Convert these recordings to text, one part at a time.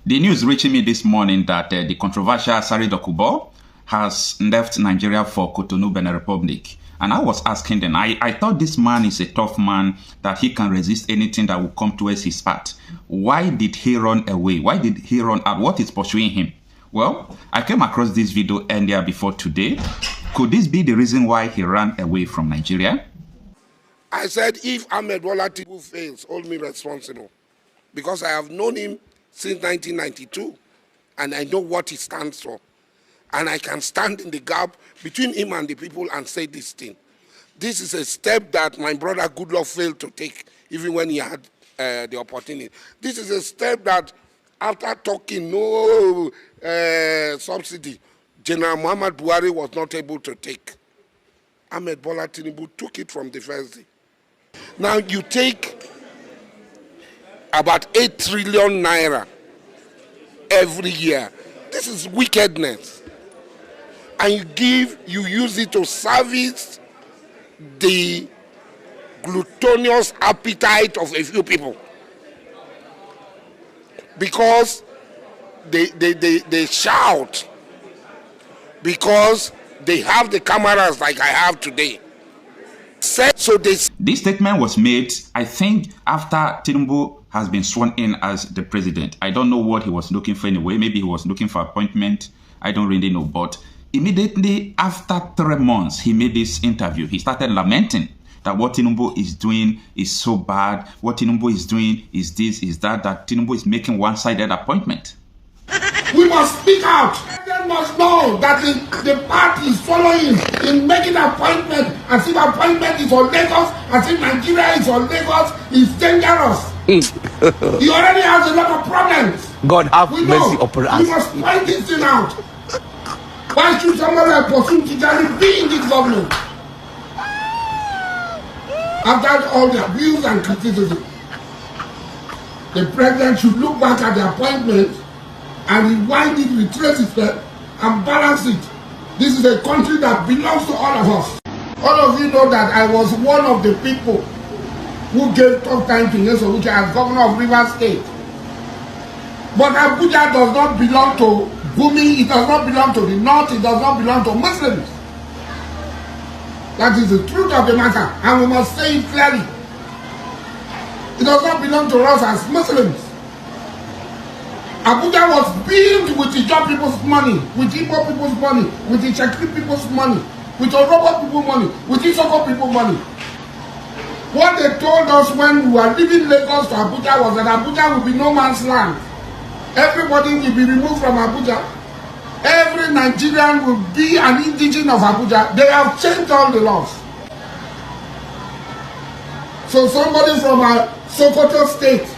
The news reaching me this morning that the controversial Asari Dokunbo has left Nigeria for Cotonou, Benin Republic. And I was asking them, I thought this man is a tough man, that he can resist anything that will come towards his path. Why did he run away? Why did he run out? What is pursuing him? Well, I came across this video earlier before today. Could this be the reason why he ran away from Nigeria? I said, if Ahmed Tinubu Fails, hold me responsible. Because I have known him since 1992, and I know what he stands for. And I can stand in the gap between him and the people and say this thing. This is a step that my brother Goodluck failed to take, even when he had the opportunity. This is a step that, after talking no subsidy, General Muhammad Buhari was not able to take. Ahmed Bola Tinubu took it from the first day. Now you take about 8 trillion naira every year. This is wickedness. And you use it to service the gluttonous appetite of a few people. Because they shout, because they have the cameras like I have today. This statement was made, I think, after Tinubu has been sworn in as the president. I don't know what he was looking for anyway. Maybe he was looking for appointment. I don't really know. But immediately after 3 months, he made this interview. He started lamenting that what Tinubu is doing is so bad. What Tinubu is doing is this, is that Tinubu is making one-sided appointment. We must speak out. They must know that the party is following in making appointment, as if appointment is on Lagos, as if Nigeria is on Lagos, is dangerous. He already has a lot of problems. God have mercy upon us. We must find this thing out. Why should somebody like Posun Tijani be in this government? After all the abuse and criticism, the president should look back at the appointment and rewind it, retrace it, and balance it. This is a country that belongs to all of us. All of you know that I was one of the people who gave tough time to Nyesom Wike as governor of Rivers State. But Abuja does not belong to Gumi, it does not belong to the North, it does not belong to Muslims. That is the truth of the matter, and we must say it clearly. It does not belong to us as Muslims. Abuja was built with the Ijaw people's money, with Igbo people's money, with the Chekri people's money, with the Orobo people's money, with the Isoko people's money. What they told us when we were leaving Lagos to Abuja was that Abuja will be no man's land. Everybody will be removed from Abuja. Every Nigerian will be an indigene of Abuja. They have changed all the laws. So somebody from Sokoto State,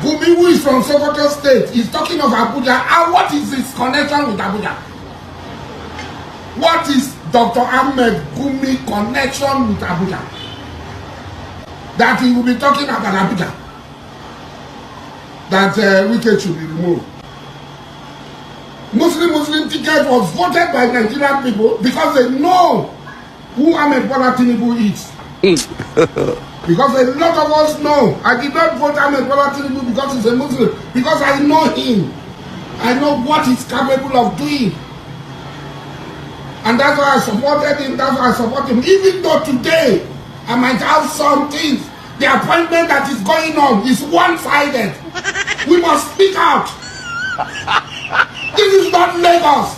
Gumi, who is from Sokoto State, is talking of Abuja. And what is his connection with Abuja? What is Dr. Ahmed Gumi connection with Abuja? That he will be talking about Abuja. That Wike should be removed. Muslim ticket was voted by Nigerian people because they know who Ahmed Bola Tinubu is. Because a lot of us know. I did not vote Ahmed Bola Tinubu because he's a Muslim. Because I know him. I know what he's capable of doing. And that's why I supported him. That's why I support him. Even though today I might have some things. The appointment that is going on is one-sided. We must speak out. This is not Lagos.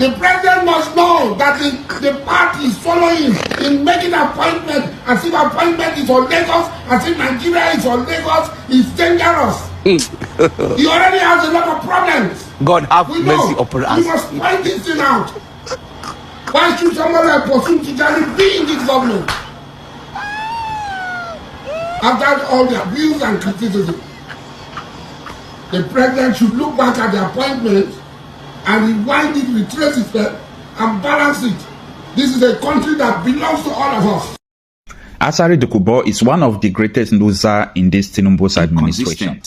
The president must know that the party is following in making appointment, as if appointment is on Lagos, as if Nigeria is on Lagos, is dangerous. He already has a lot of problems. God have mercy upon us. We must find this thing out. Why should somebody like Posun Tijani be in this government? After all the abuse and criticism, the president should look back at the appointment and rewind it, retrace it, and balance it. This is a country that belongs to all of us. Asari Dokunbo is one of the greatest losers in this Tinubu's administration.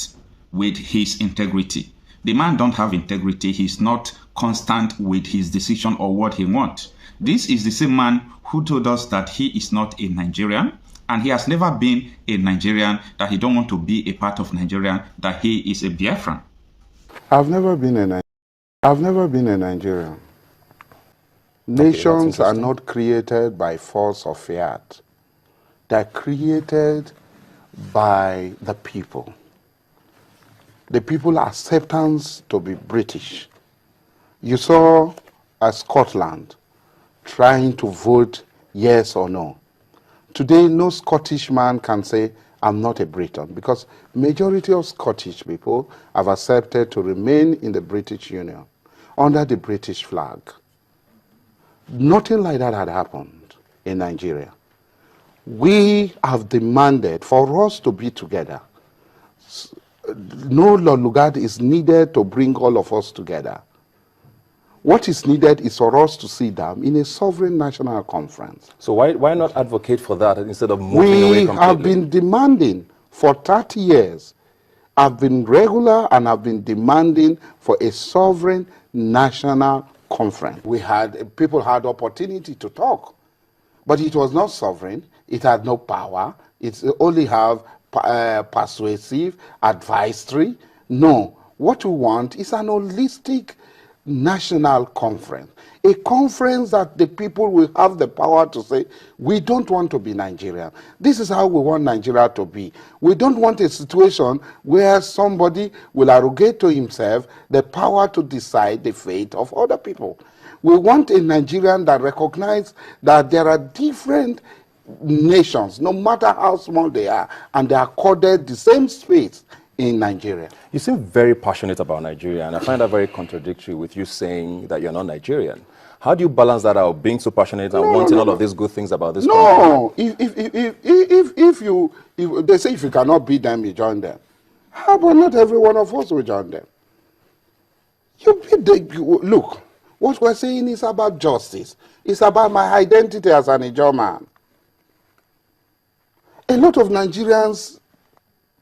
With his integrity. The man don't have integrity. He's not constant with his decision or what he wants. This is the same man who told us that he is not a Nigerian, And he has never been a Nigerian, that he don't want to be a part of Nigeria, that he is a Biafran. I've never been a Nigerian. Nations are not created by force of fiat. They're created by the people. The people's acceptance to be British. You saw Scotland trying to vote yes or no. Today, no Scottish man can say, I'm not a Briton, because majority of Scottish people have accepted to remain in the British Union under the British flag. Nothing like that had happened in Nigeria. We have demanded for us to be together. No Lord is needed to bring all of us together. What is needed is for us to sit down in a sovereign national conference. So why not advocate for that instead of moving away completely? We have been demanding for 30 years. I've been regular and I've been demanding for a sovereign national conference. People had opportunity to talk, but it was not sovereign. It had no power. It only have persuasive, advisory. No, what we want is an holistic national conference, a conference that the people will have the power to say, we don't want to be Nigerian. This is how we want Nigeria to be. We don't want a situation where somebody will arrogate to himself the power to decide the fate of other people. We want a Nigerian that recognizes that there are different nations, no matter how small they are, and they are accorded the same space in Nigeria. You seem very passionate about Nigeria, and I find that very contradictory with you saying that you're not Nigerian. How do you balance that out, being so passionate and wanting all of these good things about this country? No, if they say if you cannot beat them, you join them. How about not every one of us will join them? Look, what we're saying is about justice. It's about my identity as an Ijaw man. A lot of Nigerians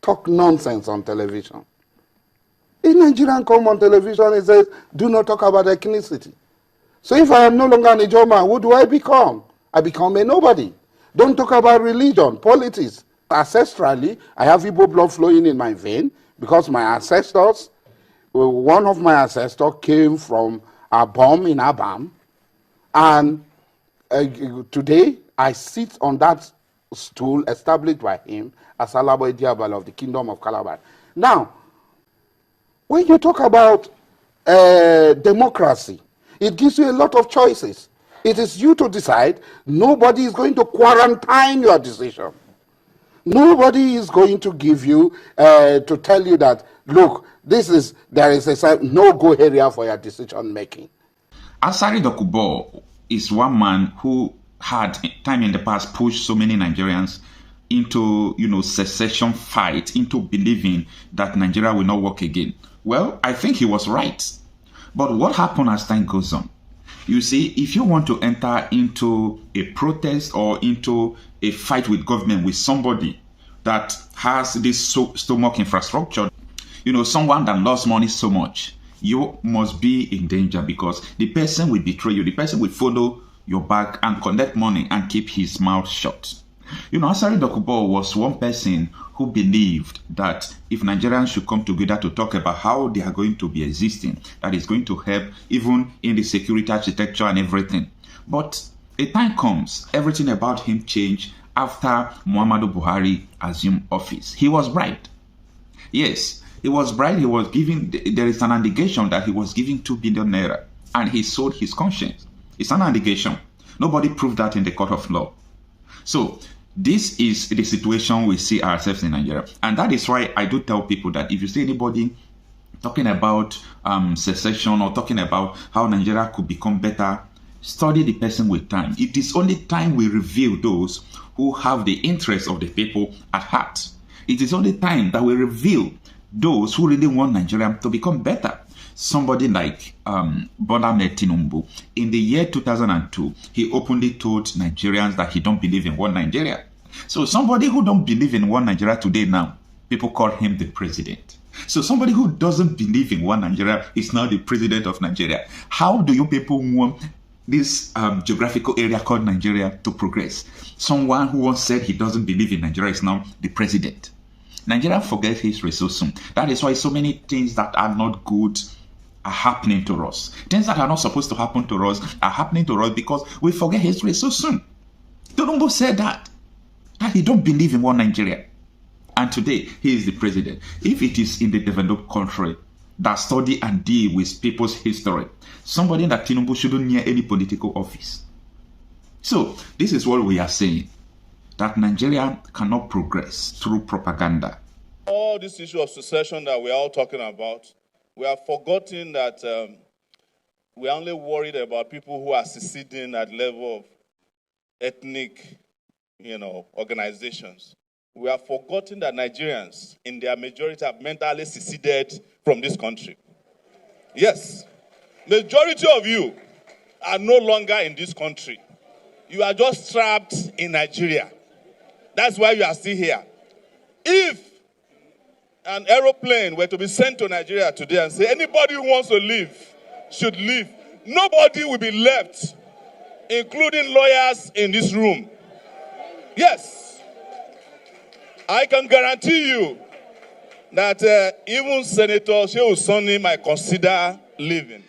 talk nonsense on television. A Nigerian come on television and says, do not talk about ethnicity. So if I am no longer an Ijaw man, who do I become? I become a nobody. Don't talk about religion, politics. Ancestrally, I have Igbo blood flowing in my vein because my ancestors, one of my ancestors came from Abom in Abam. And today, I sit on that stool established by him as Alabo Diabal of the Kingdom of Calabar. Now, when you talk about democracy, it gives you a lot of choices. It is you to decide. Nobody is going to quarantine your decision. Nobody is going to give you, to tell you that, look, there is a no-go area for your decision making. Asari Dokunbo is one man who had time in the past pushed so many Nigerians into, secession fight, into believing that Nigeria will not work again. Well, I think he was right. But what happened as time goes on? You see, if you want to enter into a protest or into a fight with government with somebody that has this stomach infrastructure, someone that lost money so much, you must be in danger because the person will betray you. The person will follow your back and collect money and keep his mouth shut. Asari Dokunbo was one person who believed that if Nigerians should come together to talk about how they are going to be existing, that is going to help even in the security architecture and everything. But a time comes, everything about him changed after Muhammadu Buhari assumed office. He was bribed. Yes, he was bribed. He was giving, there is an allegation that he was giving 2 billion naira and he sold his conscience. It's an allegation. Nobody proved that in the court of law. So this is the situation we see ourselves in Nigeria. And that is why I do tell people that if you see anybody talking about secession or talking about how Nigeria could become better, study the person with time. It is only time we reveal those who have the interests of the people at heart. It is only time that we reveal those who really want Nigeria to become better. Somebody like Tinubu, in the year 2002, he openly told Nigerians that he don't believe in one Nigeria. So somebody who don't believe in one Nigeria today now, people call him the president. So somebody who doesn't believe in one Nigeria is now the president of Nigeria. How do you people want this geographical area called Nigeria to progress. Someone who once said he doesn't believe in Nigeria is now the president. Nigeria forgets history so soon. That is why so many things that are not good are happening to us. Things that are not supposed to happen to us are happening to us because we forget history so soon. Tinubu said that he don't believe in one Nigeria. And today, he is the president. If it is in the developed country that study and deal with people's history, somebody that Tinubu shouldn't near any political office. So, this is what we are saying, that Nigeria cannot progress through propaganda. All this issue of secession that we are all talking about, we have forgotten that we are only worried about people who are seceding at level of ethnic, organizations. We have forgotten that Nigerians, in their majority, have mentally seceded from this country. Yes, majority of you are no longer in this country. You are just trapped in Nigeria. That's why you are still here. If an aeroplane were to be sent to Nigeria today and say anybody who wants to leave should leave, nobody will be left, including lawyers in this room. Yes. I can guarantee you that even Senator Shehu Sani might consider leaving.